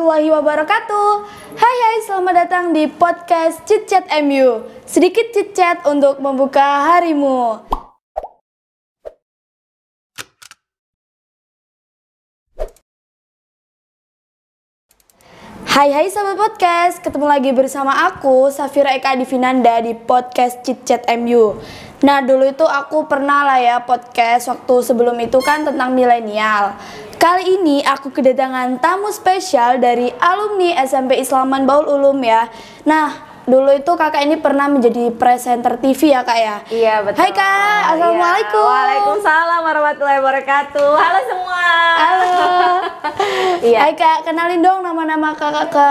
warahmatullahi wabarakatuh. Hai, selamat datang di podcast Chit Chat MU. Sedikit chit chat untuk membuka harimu. Hai sahabat podcast, ketemu lagi bersama aku Safira Eka Divinanda di podcast Chit Chat MU. Nah, dulu itu aku pernah lah ya podcast waktu sebelum itu kan tentang milenial. Kali ini aku kedatangan tamu spesial dari alumni SMP Islaman Baul Ulum ya. Nah, dulu itu kakak ini pernah menjadi presenter TV ya kak ya? Iya betul. Hai kak, assalamualaikum. Iya. Waalaikumsalam warahmatullahi wabarakatuh. Halo semua. Halo. Iya. Hai kak, kenalin dong nama-nama kakak ke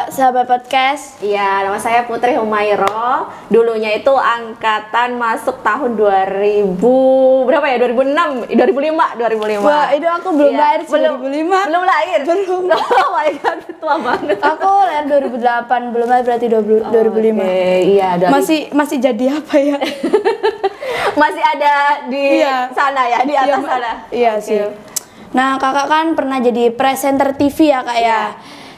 sahabat podcast. Iya, nama saya Putri Humairo. Dulunya itu angkatan masuk tahun 2000 berapa ya? 2006, 2005. Wah, itu aku belum lahir sih, 2005. Belum lahir. Belum. Oh my god, tua banget. Aku lahir 2008, belum lahir berarti 2005. Iya, Masih jadi apa ya? Masih ada di Iya. sana ya, di atas Iya, sana. Iya sih. Nah, kakak kan pernah jadi presenter TV ya kak ya. Iya.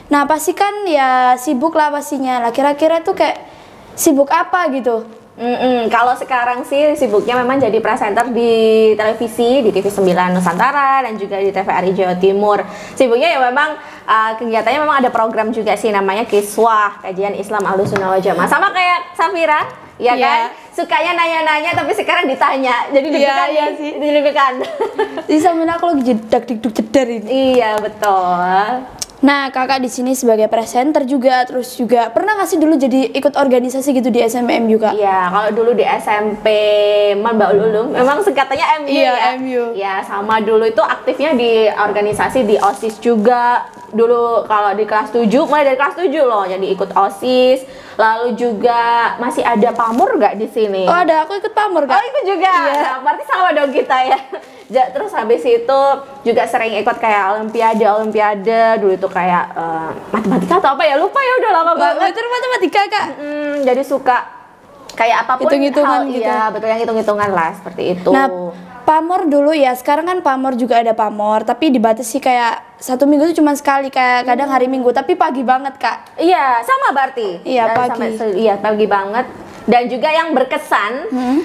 Nah, pasti kan ya sibuk lah pastinya. Lah kira-kira tuh kayak sibuk apa gitu? Kalau sekarang sih sibuknya memang jadi presenter di televisi, di TV9 Nusantara dan juga di TVRI Jawa Timur. Sibuknya ya memang kegiatannya memang ada program juga sih namanya Kiswah, Kajian Islam Ahlussunnah Wal Jamaah. Sama kayak Safira, ya kan? Sukanya nanya-nanya tapi sekarang ditanya. Jadi deg-degan Iya sih. deg-degan. Jadi sama aku lagi jedak dikduk jedar ini. Iya, betul. Nah, kakak di sini sebagai presenter juga, terus juga pernah nggak sih dulu jadi ikut organisasi gitu di SMM juga? Iya, kalau dulu di SMP Baul Ulum, memang singkatannya MU Iya, ya. MU. Ya, sama dulu itu aktifnya di organisasi di OSIS juga. Dulu kalau di kelas 7, mulai dari kelas 7 loh, jadi ikut OSIS. Lalu juga masih ada pamor nggak di sini? Oh ada, aku ikut pamor kak. Oh, ikut juga. Iya. Nah, berarti sama dong kita ya. Terus habis itu juga sering ikut kayak olimpiade. Dulu itu kayak matematika atau apa ya? Lupa ya, udah lama banget. Itu matematika kak. Jadi suka kayak apapun Hitung-hitungan hal, gitu. Iya, betul, yang hitung-hitungan lah seperti itu. Nah, pamor dulu ya, sekarang kan pamor juga ada pamor, tapi dibatasi kayak 1 minggu itu cuma sekali, kayak kadang hari Minggu, tapi pagi banget kak. Iya, sama berarti. Iya, Dan pagi. iya, pagi banget. Dan juga yang berkesan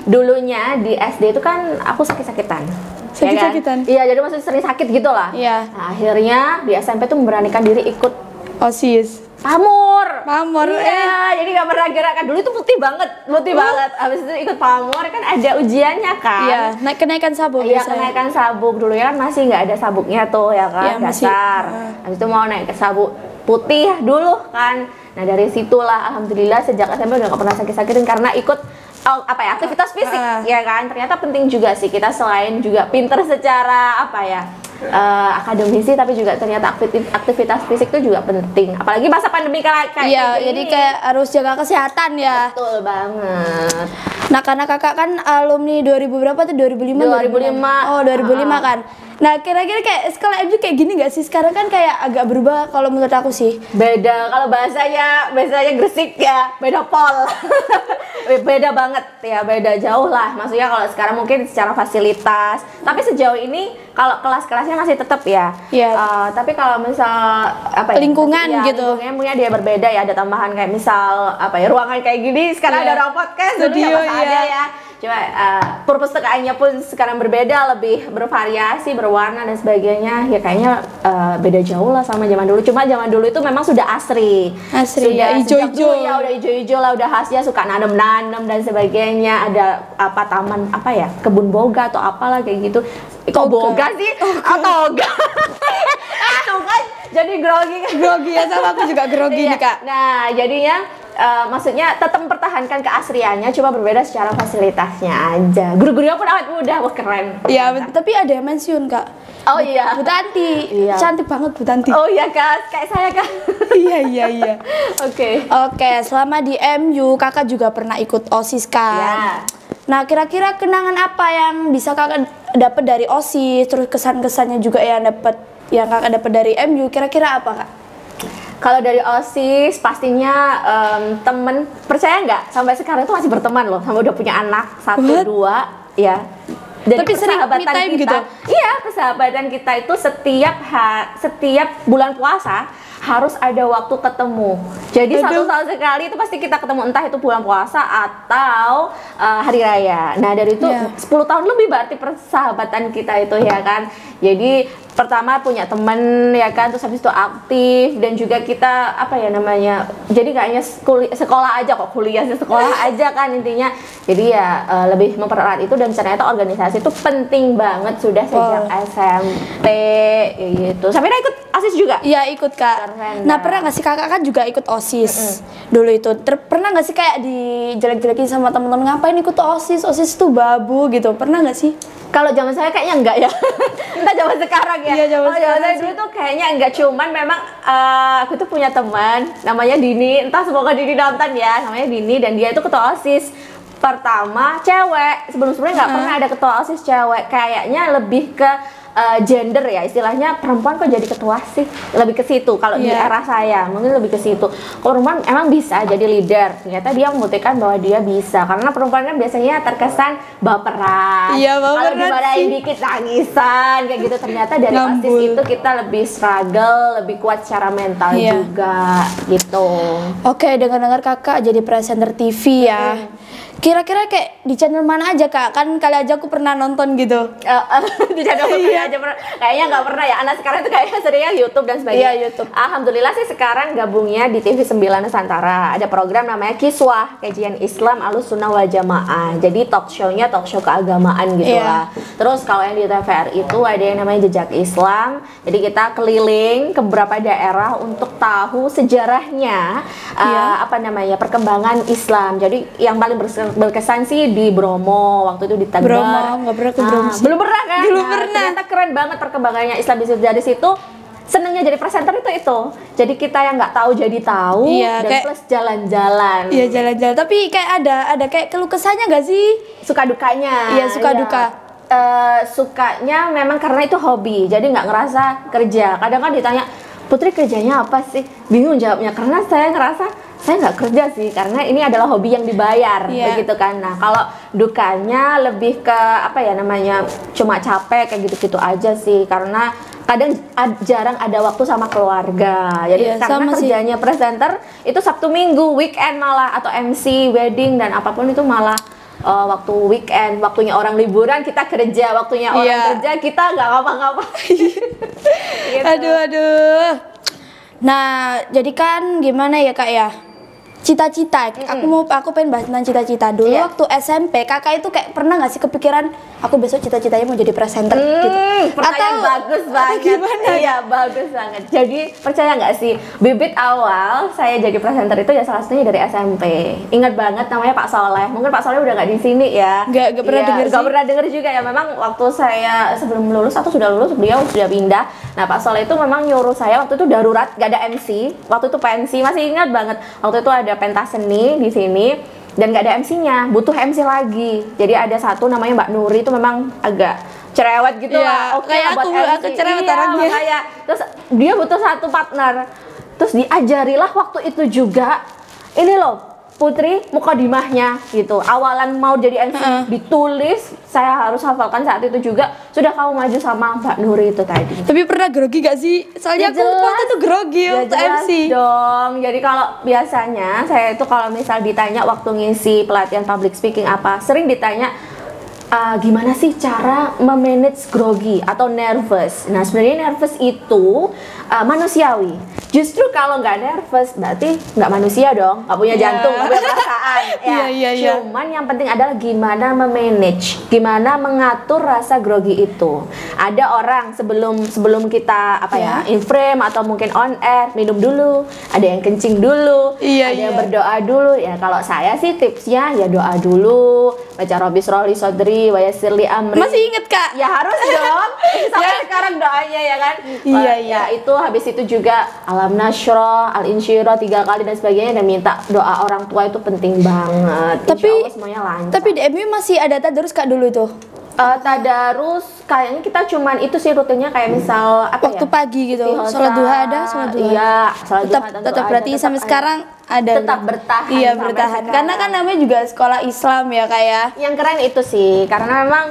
dulunya di SD itu kan aku sakit-sakitan. Sakit-sakitan? Ya kan? Iya, jadi maksudnya sering sakit gitu lah. Iya. Nah, akhirnya di SMP tuh memberanikan diri ikut OSIS. pamor. Pamor, Iya, jadi gak pernah gerakan. Dulu itu putih banget. Habis itu ikut pamor kan ada ujiannya kan. Iya, kenaikan sabuk Iya, biasanya. kenaikan sabuk. Dulu ya kan masih nggak ada sabuknya tuh ya kan, Iya, masih. dasar. Habis itu mau naik ke sabuk putih dulu kan. Nah, dari situlah alhamdulillah sejak SMP udah gak pernah sakit-sakitin karena ikut aktivitas fisik ya kan. Ternyata penting juga sih kita selain juga pinter secara akademisi, tapi juga ternyata aktivitas fisik itu juga penting. Apalagi masa pandemi kayak Iya, gini. jadi kayak harus jaga kesehatan ya. Betul banget. Nah, karena kakak kan alumni 2000 berapa tuh? 2005? 2005. Oh, 2005 kan. Nah, kira-kira kayak sekolah MU kayak gini gak sih? Sekarang kan kayak agak berubah kalau menurut aku sih. Beda, kalau bahasanya Gresik ya, beda pol. Beda banget ya, beda jauh lah. Maksudnya kalau sekarang mungkin secara fasilitas, tapi sejauh ini kalau kelas-kelasnya masih tetap ya. Iya. Tapi kalau misal Lingkungan gitu. Lingkungannya mungkin dia berbeda ya, ada tambahan kayak misal ruangan kayak gini. Sekarang Iya. ada ruang podcast, Studio, dulu ya ada iya. ya. Cuma perpustakaannya pun sekarang berbeda, lebih bervariasi, berwarna dan sebagainya. Ya kayaknya beda jauh lah sama zaman dulu. Cuma zaman dulu itu memang sudah asri. Asri, Sudah ya, ijo-ijo. Ya udah ijo-ijo lah, udah khasnya suka nanam-nanam dan sebagainya. Ada taman kebun boga atau apalah kayak gitu. Kok boga sih? Toga. Tuh kan jadi grogi Ya, sama aku juga grogi nih kak. Nah, jadinya maksudnya tetap mempertahankan keasriannya, cuma berbeda secara fasilitasnya aja. Guru-gurunya pun awet muda, wah keren. Iya, tapi ada yang pensiun kak. Oh iya. Bu Tanti. Iya. Cantik banget Bu Tanti. Oh iya kak, kayak saya kak. Iya. Oke, selama di MU kakak juga pernah ikut OSIS kan? Iya. Nah, kira-kira kenangan apa yang bisa kakak dapat dari OSIS, terus kesan-kesannya juga yang kakak dapat dari MU, kira-kira apa kak? Kalau dari OSIS pastinya temen, percaya nggak sampai sekarang itu masih berteman loh, sampai udah punya anak 1, 2 ya. Dan Tapi sering me persahabatan time kita, gitu. iya, persahabatan kita itu setiap bulan puasa harus ada waktu ketemu. Jadi Aduh. satu tahun sekali itu pasti kita ketemu, entah itu bulan puasa atau hari raya. Nah dari itu Iya. 10 tahun lebih berarti persahabatan kita itu ya kan. Jadi pertama punya temen ya kan, terus habis itu aktif, dan juga kita apa ya namanya, jadi gak hanya sekolah aja kok, kuliah sih, sekolah aja kan intinya. Jadi ya lebih mempererat itu, dan ternyata organisasi itu penting banget sudah sejak SMP gitu. Samira ikut OSIS juga? Iya ikut kak. Keren, Nah Kak. pernah nggak sih kakak kan juga ikut OSIS dulu itu? Pernah nggak sih kayak dijelek-jelekin sama teman-teman, ngapain ikut OSIS? OSIS tuh babu gitu. Pernah nggak sih? Kalau zaman saya kayaknya enggak ya. Entah zaman sekarang ya. Iya, zaman Kalau zaman sekarang saya dulu tuh kayaknya enggak, cuman memang aku tuh punya teman namanya Dini. Entah semoga Dini nonton ya. Namanya Dini, dan dia itu ketua OSIS pertama cewek. Sebelum-sebelumnya nggak pernah ada ketua OSIS cewek. Kayaknya lebih ke gender ya, istilahnya perempuan kok jadi ketua sih, lebih ke situ kalau di Iya. era saya, mungkin lebih ke situ. Kalau perempuan emang bisa jadi leader, ternyata dia membuktikan bahwa dia bisa, karena perempuan kan biasanya terkesan baperan, Iya, kalau baperan dimarahin sih. dikit nangisan kayak gitu. Ternyata dari Ngambul. OSIS itu kita lebih struggle, lebih kuat secara mental Iya. juga gitu. Oke, dengar-dengar kakak jadi presenter TV ya. Kira-kira kayak di channel mana aja kak? Kan kali aja aku pernah nonton gitu. Di channel Iya. aja kayaknya nggak pernah ya. Anak sekarang tuh kayaknya seringnya YouTube dan sebagainya. Iya, YouTube. Alhamdulillah sih sekarang gabungnya di TV 9 Nusantara. Ada program namanya Kiswah, Kajian Islam Ahlussunnah wal Jamaah. Jadi talk show-nya talk show keagamaan gitu Iya. lah. Terus kalau yang di TVRI itu ada yang namanya Jejak Islam. Jadi kita keliling ke beberapa daerah untuk tahu sejarahnya apa namanya, perkembangan Islam. Jadi yang paling berkesan sih di Bromo, waktu itu di Tegal. Bromo, nggak pernah ke Bromo sih. Belum pernah kan? Belum pernah. Ternyata keren banget perkembangannya Islam di situ. Dari situ senengnya jadi presenter itu. Jadi kita yang nggak tahu jadi tahu, Iya, dan kayak- plus jalan-jalan. Iya jalan-jalan. Tapi kayak ada kayak keluh kesahnya nggak sih? Suka dukanya. Iya, suka duka. Sukanya memang karena itu hobi, jadi nggak ngerasa kerja. Kadang kan ditanya, Putri kerjanya apa sih? Bingung jawabnya, karena saya ngerasa saya nggak kerja sih, karena ini adalah hobi yang dibayar, Iya. begitu kan. Nah kalau dukanya lebih ke apa ya namanya, cuma capek kayak gitu-gitu aja sih, karena kadang jarang ada waktu sama keluarga. Jadi Iya, karena sama sih. kerjanya presenter itu Sabtu Minggu, weekend malah, atau MC wedding dan apapun itu malah waktu weekend, waktunya orang liburan kita kerja, waktunya orang Iya. kerja kita nggak ngapa-ngapain. Gitu. Aduh. Nah, jadi kan gimana ya kak ya? Cita-cita. Aku pengen bahas tentang cita-cita dulu. Iya. Waktu SMP kakak itu kayak pernah nggak sih kepikiran aku besok cita-citanya mau jadi presenter gitu? Pertanyaan bagus banget. gimana? Iya, bagus banget. Jadi percaya nggak sih, bibit awal saya jadi presenter itu ya salah satunya dari SMP. Ingat banget namanya Pak Soleh. Mungkin Pak Soleh udah nggak di sini ya. Nggak pernah Iya, denger nggak sih. pernah denger juga ya. Memang waktu saya sebelum lulus atau sudah lulus, beliau sudah pindah. Nah Pak Soleh itu memang nyuruh saya waktu itu darurat, gak ada MC. Waktu itu pensi, masih ingat banget. Waktu itu ada pentas seni di sini dan gak ada MC-nya, butuh MC lagi. Jadi ada satu namanya Mbak Nuri, itu memang agak cerewet gitu Iya, lah. Oke kayak lah buat aku MC. cerewet Iya, orangnya. makanya. Terus dia butuh satu partner. Terus diajarilah waktu itu juga, ini loh Putri, mukadimahnya gitu. Awalan mau jadi MC ditulis, saya harus hafalkan saat itu juga. Sudah kamu maju sama Mbak Nuri itu tadi. Tapi pernah grogi gak sih? Soalnya Ya aku jelas. waktu itu grogi Ya waktu jelas MC. dong. Jadi kalau biasanya saya itu kalau misal ditanya waktu ngisi pelatihan public speaking apa, sering ditanya gimana sih cara memanage grogi atau nervous. Nah sebenarnya nervous itu manusiawi. Justru kalau nggak nervous berarti nggak manusia dong, nggak punya Iya. jantung, nggak punya perasaan. Ya. Iya. Cuman yang penting adalah gimana memanage, gimana mengatur rasa grogi itu. Ada orang sebelum kita in frame atau mungkin on air minum dulu, ada yang kencing dulu, Iya, ada yang iya. berdoa dulu. Ya kalau saya sih tipsnya ya doa dulu, baca Robbi Sroli Sodri, wa yassir li amri. Masih inget kak? Ya harus dong. Sampai Ya. sekarang doanya ya kan. Iya, Ya itu habis itu juga alam nasyro, al insyirah 3 kali dan sebagainya, dan minta doa orang tua itu penting banget. Tapi- Insya Allah semuanya lancar. Tapi di MU masih ada tadarus kak dulu itu? Tadarus kayaknya kita cuman itu sih rutinnya, kayak misal apa Waktu ya? pagi gitu. Istighosah. Sholat duha ada, sholat duha. Iya, sholat Tetap duha tentu tetap ada, berarti tetap sampai ada. sekarang ada. Tetap bertahan Iya sampai bertahan. sekarang. Karena kan namanya juga sekolah Islam ya kak ya. Yang keren itu sih, karena memang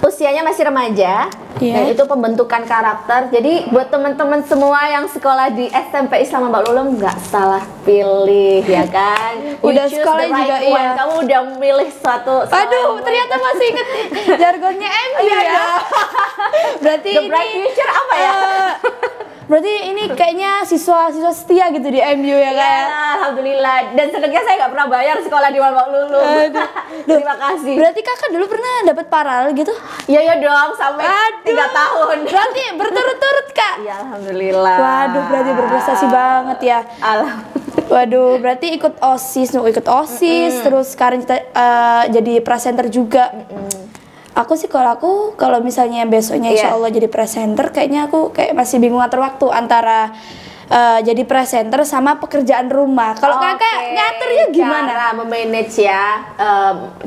usianya masih remaja, dan itu pembentukan karakter. Jadi buat teman-teman semua yang sekolah di SMP Islam Mbak Lulung nggak salah pilih ya kan. Udah sekolah juga iya. Kamu udah milih suatu. Aduh, ternyata masih inget jargonnya MU ya. Berarti The Bright Future apa ya? Berarti ini kayaknya siswa-siswa setia gitu di MU ya kan? Ya, alhamdulillah. Dan sedeknya saya nggak pernah bayar sekolah di Mbak Lulung. Terima kasih. Berarti kakak dulu pernah dapat paral gitu? Iya dong, sampai 3 tahun. Berarti berturut-turut kak? Iya, alhamdulillah. Waduh, berarti berprestasi banget ya. Waduh, berarti ikut OSIS, terus sekarang kita jadi presenter juga. Aku sih kalau misalnya besoknya insya Allah jadi presenter, kayaknya aku kayak masih bingung ngatur waktu antara jadi presenter sama pekerjaan rumah. Kalau kakak ngaturnya gimana? Cara memanage ya,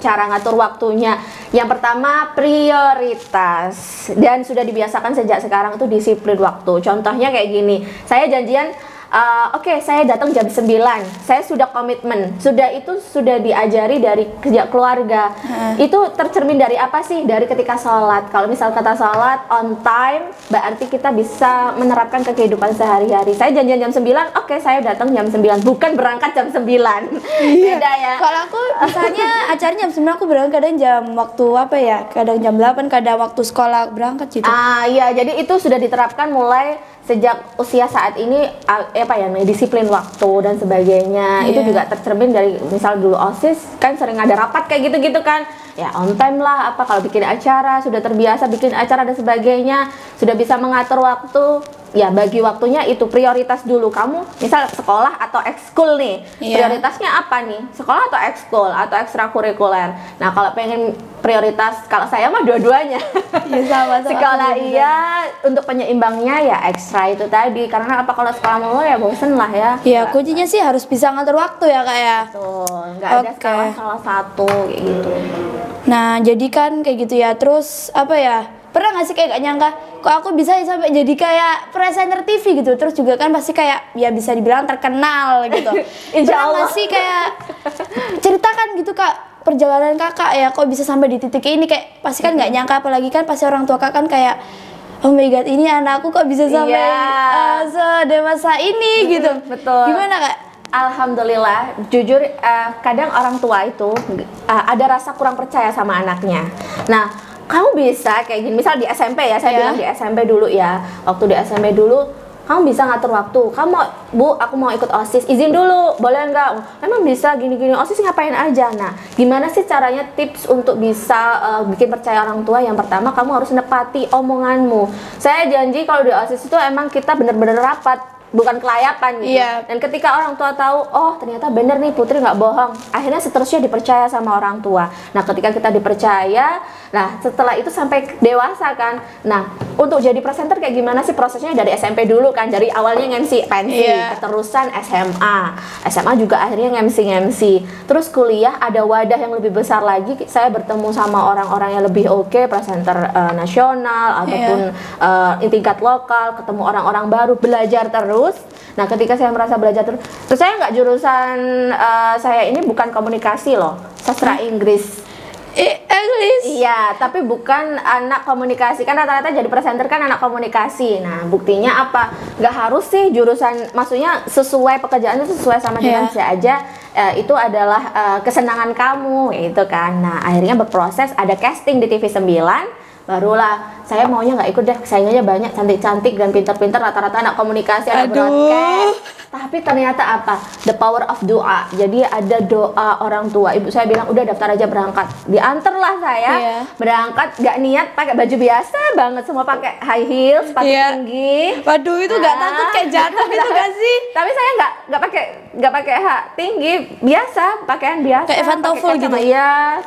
cara ngatur waktunya. Yang pertama prioritas, dan sudah dibiasakan sejak sekarang itu disiplin waktu. Contohnya kayak gini, saya janjian saya datang jam 9, saya sudah komitmen, sudah diajari dari sejak keluarga. Itu tercermin dari apa sih? Dari ketika sholat. Kalau misal kata sholat on time, berarti kita bisa menerapkan ke kehidupan sehari-hari. Saya janjian jam 9, saya datang jam 9, bukan berangkat jam 9. Beda ya. Kalau aku misalnya acaranya jam 9, aku berangkat kadang jam waktu apa ya? Kadang jam 8, kadang waktu sekolah berangkat gitu. Iya, jadi itu sudah diterapkan mulai sejak usia saat ini, disiplin waktu dan sebagainya. Itu juga tercermin dari misal dulu OSIS kan sering ada rapat kayak gitu-gitu kan, ya on time lah, kalau bikin acara sudah terbiasa bikin acara dan sebagainya, sudah bisa mengatur waktu. Ya bagi waktunya itu prioritas dulu. Kamu misal sekolah atau ekskul nih, prioritasnya apa nih? Sekolah atau ekskul atau ekstrakurikuler. Nah kalau pengen prioritas, kalau saya mah dua-duanya. Sama sekolah untuk penyeimbangnya ya ekstra itu tadi. Karena kalau sekolah mulu ya bosen lah ya. Iya, kuncinya sih harus bisa ngatur waktu ya kak ya. Betul, nggak ada salah satu kayak gitu. Nah jadi kan kayak gitu ya. Terus pernah nggak sih kayak gak nyangka kok aku bisa sampai jadi kayak presenter TV gitu, terus juga kan pasti kayak ya bisa dibilang terkenal gitu. Insya Allah. Pernah nggak sih kayak ceritakan gitu kak perjalanan kakak ya kok bisa sampai di titik ini, kayak pasti kan nggak nyangka, apalagi kan pasti orang tua kakak kan kayak oh my god ini anakku kok bisa sampai sedewasa ini gitu. Betul. Gimana kak? Alhamdulillah, jujur kadang orang tua itu ada rasa kurang percaya sama anaknya. Nah, kamu bisa kayak gini, misal di SMP ya, saya bilang di SMP dulu ya. Waktu di SMP dulu, kamu bisa ngatur waktu. Kamu Bu, aku mau ikut OSIS, izin dulu, boleh nggak? Emang bisa gini-gini, OSIS ngapain aja? Nah, gimana sih caranya tips untuk bisa bikin percaya orang tua? Yang pertama, kamu harus nepati omonganmu. Saya janji kalau di OSIS itu emang kita bener-bener rapat, bukan kelayapan gitu. Dan ketika orang tua tahu, oh ternyata bener nih Putri nggak bohong, akhirnya seterusnya dipercaya sama orang tua. Nah ketika kita dipercaya, nah setelah itu sampai dewasa kan. Nah untuk jadi presenter kayak gimana sih prosesnya? Dari SMP dulu kan, dari awalnya MC pensi, keterusan SMA juga akhirnya MC, terus kuliah ada wadah yang lebih besar lagi, saya bertemu sama orang-orang yang lebih oke, presenter nasional ataupun tingkat lokal, ketemu orang-orang baru, belajar terus. Nah ketika saya merasa belajar terus saya nggak jurusan saya ini bukan komunikasi loh, sastra Inggris. Iya, tapi bukan anak komunikasi. Kan rata-rata jadi presenter kan anak komunikasi. Nah buktinya apa? Nggak harus sih jurusan, maksudnya sesuai pekerjaan itu sesuai sama dengan saya aja. Itu adalah kesenangan kamu itu kan. Nah akhirnya berproses, ada casting di TV 9. Barulah saya maunya nggak ikut deh, saingannya banyak, cantik-cantik dan pintar-pintar, rata-rata anak komunikasi, anak broadcast. Tapi ternyata apa? The power of doa. Jadi ada doa orang tua. Ibu saya bilang udah daftar aja berangkat. Diantarlah saya berangkat, nggak niat, pakai baju biasa banget, semua pakai high heels, sepatu tinggi. Waduh itu nggak takut kayak jatuh gitu gak sih? Tapi saya nggak pakai tinggi, biasa, pakaian biasa. Kayak pantofel gitu. Iya,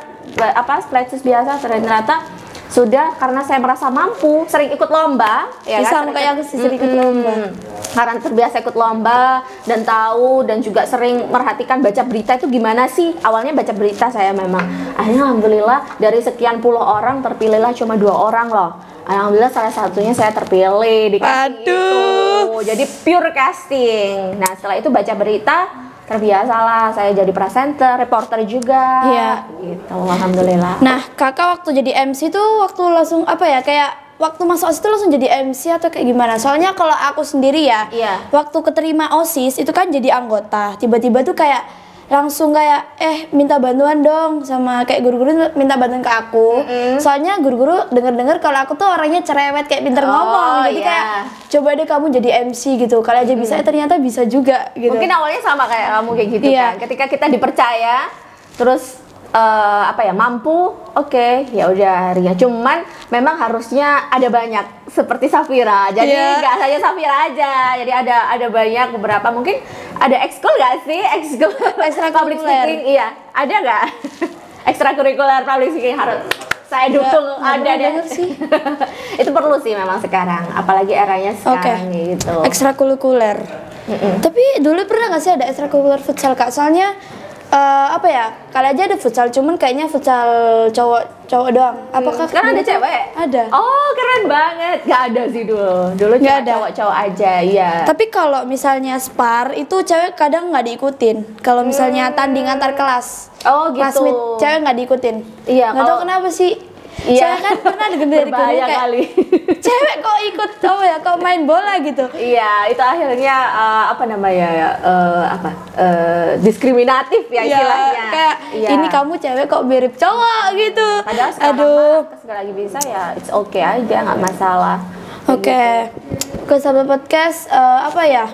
flat shoes biasa. Ternyata sudah, karena saya merasa mampu, sering ikut lomba ya kan? Sama kayak aku sih sering ikut lomba. Karena terbiasa ikut lomba dan tahu, dan juga sering merhatikan baca berita itu gimana sih. Awalnya baca berita saya memang. Akhirnya alhamdulillah dari sekian puluh orang terpilihlah cuma 2 orang loh. Alhamdulillah salah satunya saya terpilih di casting itu. Jadi pure casting. Nah setelah itu baca berita, terbiasa lah. Saya jadi presenter, reporter juga. Iya. Gitu, alhamdulillah. Nah, kakak waktu jadi MC tuh waktu langsung apa ya, kayak waktu masuk OSIS itu langsung jadi MC atau kayak gimana? Soalnya kalau aku sendiri ya, Iya. waktu keterima OSIS itu kan jadi anggota, tiba-tiba tuh kayak langsung kayak minta bantuan dong sama kayak guru-guru minta bantuan ke aku. Soalnya guru-guru denger-denger kalau aku tuh orangnya cerewet kayak pinter ngomong. Jadi iya. kayak coba deh kamu jadi MC gitu. Kali aja bisa, ternyata bisa juga gitu. Mungkin awalnya sama kayak kamu kayak gitu Iya. kan. Ketika kita dipercaya, terus mampu, oke, ya udah harinya. Cuman memang harusnya ada banyak seperti Safira. Jadi Iya. nggak saja Safira aja. Jadi ada banyak beberapa, mungkin ada ekskul nggak sih? Ekskul public Ekstrakurikuler. speaking, iya. Ada nggak? Ekstrakurikuler public speaking harus saya dukung. Nggak Ada pernah deh. denger sih. Itu perlu sih memang sekarang, apalagi eranya sekarang gitu. Ekstrakurikuler. Tapi dulu pernah nggak sih ada ekstrakurikuler futsal kak? Soalnya apa ya? Kali aja ada futsal, cuman kayaknya futsal cowok doang. Apakah Sekarang ada dulu tuh cewek? Ada. Oh, keren banget. Gak ada sih dulu. Dulu Nggak cuma ada. cowok-cowok aja, iya. Tapi kalau misalnya spar itu cewek kadang nggak diikutin. Kalau misalnya tanding antar kelas, Oh, gitu. classmate cewek nggak diikutin. Iya, Nggak tahu kalau- kenapa sih. Iya. Saya kan pernah denger dari guru Berbahaya kayak kali. cewek kok ikut kok main bola gitu. Iya, itu akhirnya diskriminatif ya Iya, istilahnya. kayak Iya. ini kamu cewek kok mirip cowok gitu. Padahal sekarang Aduh. mah segala lagi bisa ya, it's okay aja, nggak masalah. Oke. Ke sahabat podcast apa ya?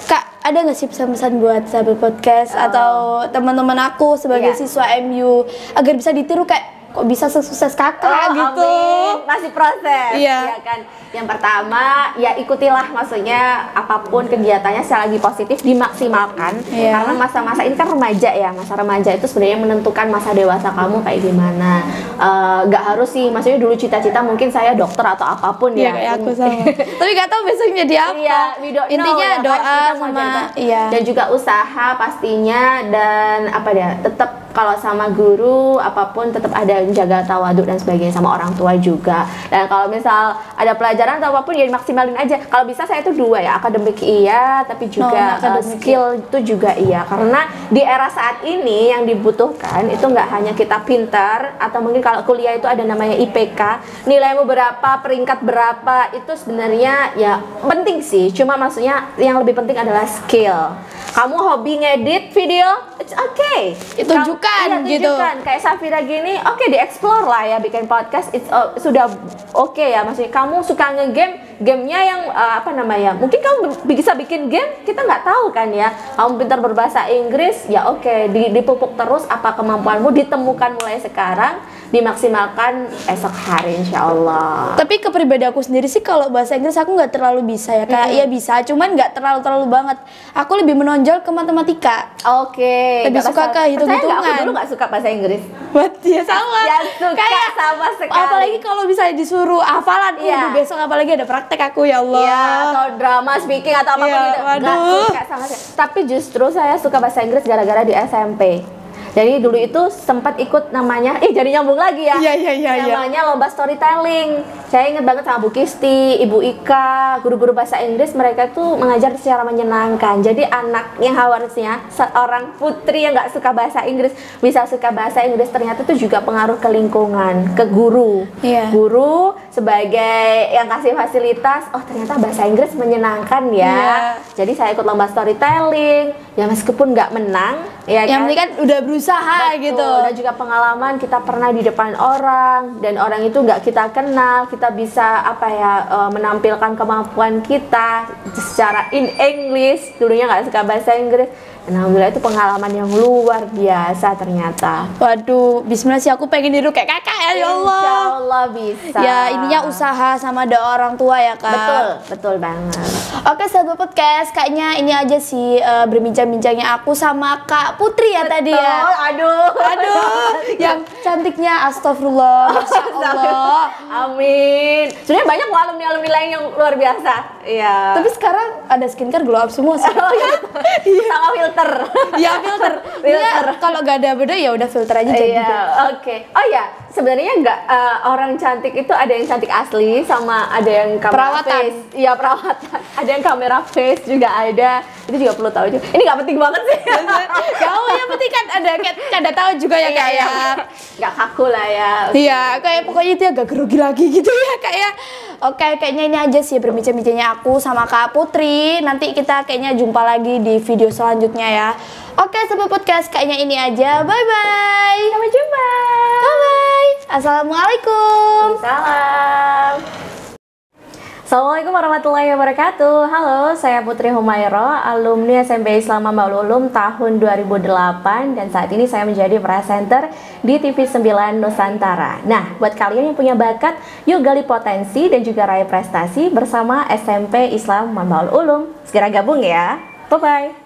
Kak, ada nggak sih pesan-pesan buat sahabat podcast atau teman-teman aku sebagai Iya. siswa MU agar bisa ditiru kayak kok bisa sesukses kakak gitu? Amin. Masih proses, Iya. ya kan. Yang pertama, ya ikutilah, maksudnya apapun kegiatannya selagi positif dimaksimalkan. Iya. Karena masa-masa ini kan remaja ya, masa remaja itu sebenarnya menentukan masa dewasa kamu kayak gimana. Gak harus sih, maksudnya dulu cita-cita mungkin saya dokter atau apapun Iya ya. kayak aku sama. Tapi nggak tahu besok jadi apa. Iya, we don't know Intinya ya kan, doa kita mau sama jadi- iya. dan juga usaha pastinya, dan tetap kalau sama guru apapun tetap ada menjaga tawaduk dan sebagainya, sama orang tua juga. Dan kalau misal ada pelajaran atau apapun ya maksimalin aja. Kalau bisa saya itu dua ya, akademik iya, tapi juga akademik skill itu juga iya. Karena di era saat ini yang dibutuhkan itu nggak hanya kita pintar, atau mungkin kalau kuliah itu ada namanya IPK, nilaimu berapa, peringkat berapa, itu sebenarnya ya penting sih. Cuma maksudnya yang lebih penting adalah skill. Kamu hobi ngedit video, it's okay. Tunjukkan gitu. Tunjukkan. Kayak Safira gini, oke, di-explore lah ya, bikin podcast, sudah oke ya. Maksudnya kamu suka nge-game, gamenya yang mungkin kamu bisa bikin game, kita nggak tahu kan ya. Kamu pintar berbahasa Inggris, ya oke, dipupuk terus apa kemampuanmu, ditemukan mulai sekarang, dimaksimalkan esok hari insya Allah. Tapi kepribadian aku sendiri sih kalau bahasa Inggris aku nggak terlalu bisa ya. Kayak iya bisa, cuman nggak terlalu banget. Aku lebih menonjol ke matematika. Oke. Lebih nggak suka masalah. ke hitung-hitungan. Percaya nggak, aku dulu nggak suka bahasa Inggris. Buat dia sama. Ya, suka Kayak sama sekali. apalagi kalau misalnya disuruh hafalan, Iya. besok apalagi ada praktek aku ya Allah. Iya, atau drama speaking atau apapun Iya, gitu. Nggak waduh. suka sama sekali. Tapi justru saya suka bahasa Inggris gara-gara di SMP. Jadi dulu itu sempat ikut namanya, jadi nyambung lagi ya. Iya. Namanya lomba storytelling. Saya ingat banget sama Bu Kisti, Ibu Ika, guru-guru bahasa Inggris, mereka tuh mengajar secara menyenangkan. Jadi anak yang harusnya seorang putri yang nggak suka bahasa Inggris bisa suka bahasa Inggris, ternyata itu juga pengaruh ke lingkungan, ke guru. Iya. Guru sebagai yang kasih fasilitas, oh ternyata bahasa Inggris menyenangkan ya. Iya. Jadi saya ikut lomba storytelling, ya meskipun nggak menang, ya Yang kan. penting kan udah berusaha Betul. gitu. Dan juga pengalaman kita pernah di depan orang, dan orang itu nggak kita kenal, kita bisa menampilkan kemampuan kita secara in English. Dulunya nggak suka bahasa Inggris. Alhamdulillah itu pengalaman yang luar biasa ternyata. Waduh, bismillah sih aku pengen niru kayak kakak ya Allah. Insya Allah bisa. Ya ininya usaha sama ada orang tua ya kak. Betul banget. Oke sahabat podcast, kayaknya ini aja sih berbincang-bincangnya aku sama Kak Putri ya tadi ya. Aduh, Yang cantiknya astagfirullah, masya Allah. Amin. Sebenarnya banyak loh alumni lain yang luar biasa. Iya. Tapi sekarang ada skincare glow up semua sih. Sama filter filter. Ya filter. Filter. Ya, kalau gak ada beda ya udah filter aja jadi. Iya, oke. Oh ya, sebenarnya nggak orang cantik itu ada yang cantik asli sama ada yang kamera Perawatan. face. Iya, perawatan. Ada yang kamera face juga ada. Itu juga perlu tahu juga. Ini nggak penting banget sih. Kamu yang penting kan ada tahu juga ya kak ya. Nggak kaku lah ya. Iya, kayak pokoknya itu agak grogi lagi gitu ya kayak. Oke, kayaknya ini aja sih berbincang-bincangnya aku sama Kak Putri. Nanti kita kayaknya jumpa lagi di video selanjutnya ya. Oke, Sobat Podcast, kayaknya ini aja. Bye-bye. Sampai jumpa. Bye-bye. Assalamualaikum. Salam. Assalamualaikum warahmatullahi wabarakatuh. Halo, saya Putri Humairo, alumni SMP Islam Mambaul Ulum tahun 2008 dan saat ini saya menjadi presenter di TV9 Nusantara. Nah, buat kalian yang punya bakat, yuk gali potensi dan juga raih prestasi bersama SMP Islam Mambaul Ulum. Segera gabung ya. Bye-bye.